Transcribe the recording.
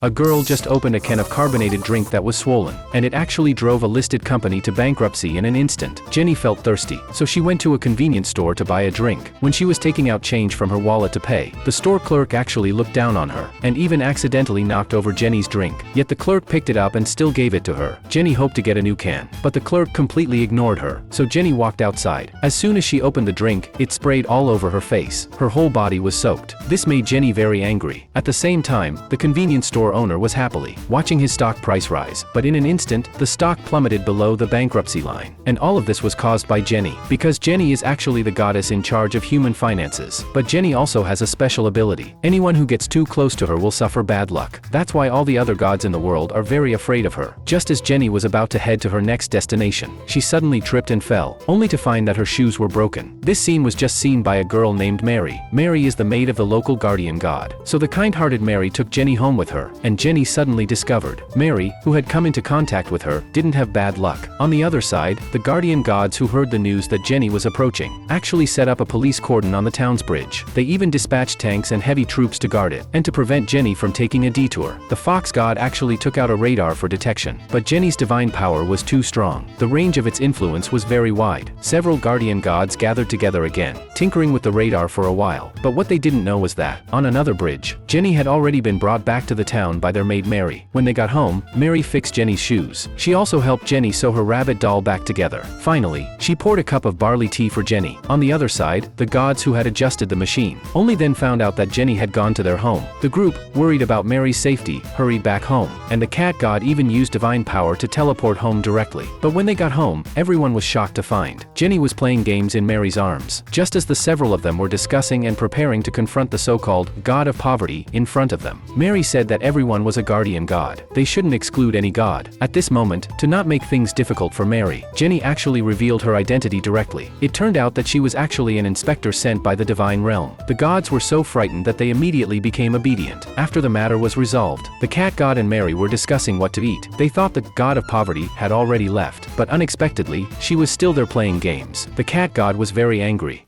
A girl just opened a can of carbonated drink that was swollen, and it actually drove a listed company to bankruptcy in an instant. Jenny felt thirsty, so she went to a convenience store to buy a drink. When she was taking out change from her wallet to pay, the store clerk actually looked down on her, and even accidentally knocked over Jenny's drink. Yet the clerk picked it up and still gave it to her. Jenny hoped to get a new can, but the clerk completely ignored her, so Jenny walked outside. As soon as she opened the drink, it sprayed all over her face. Her whole body was soaked. This made Jenny very angry. At the same time, the convenience store owner was happily watching his stock price rise, but in an instant, the stock plummeted below the bankruptcy line. And all of this was caused by Jenny, because Jenny is actually the goddess in charge of human finances. But Jenny also has a special ability. Anyone who gets too close to her will suffer bad luck. That's why all the other gods in the world are very afraid of her. Just as Jenny was about to head to her next destination, she suddenly tripped and fell, only to find that her shoes were broken. This scene was just seen by a girl named Mary. Mary is the maid of the local guardian god. So the kind-hearted Mary took Jenny home with her, and Jenny suddenly discovered Mary, who had come into contact with her, didn't have bad luck. On the other side, the guardian gods who heard the news that Jenny was approaching actually set up a police cordon on the town's bridge. They even dispatched tanks and heavy troops to guard it, and to prevent Jenny from taking a detour. The fox god actually took out a radar for detection, but Jenny's divine power was too strong. The range of its influence was very wide. Several guardian gods gathered together again, tinkering with the radar for a while, but what they didn't know was that, on another bridge, Jenny had already been brought back to the town by their maid Mary. When they got home, Mary fixed Jenny's shoes. She also helped Jenny sew her rabbit doll back together. Finally, she poured a cup of barley tea for Jenny. On the other side, the gods who had adjusted the machine only then found out that Jenny had gone to their home. The group, worried about Mary's safety, hurried back home, and the cat god even used divine power to teleport home directly. But when they got home, everyone was shocked to find Jenny was playing games in Mary's arms, just as the several of them were discussing and preparing to confront the so-called god of poverty in front of them. Mary said that everyone was a guardian god. They shouldn't exclude any god. At this moment, to not make things difficult for Mary, Jenny actually revealed her identity directly. It turned out that she was actually an inspector sent by the divine realm. The gods were so frightened that they immediately became obedient. After the matter was resolved, the cat god and Mary were discussing what to eat. They thought the god of poverty had already left, but unexpectedly, she was still there playing games. The cat god was very angry.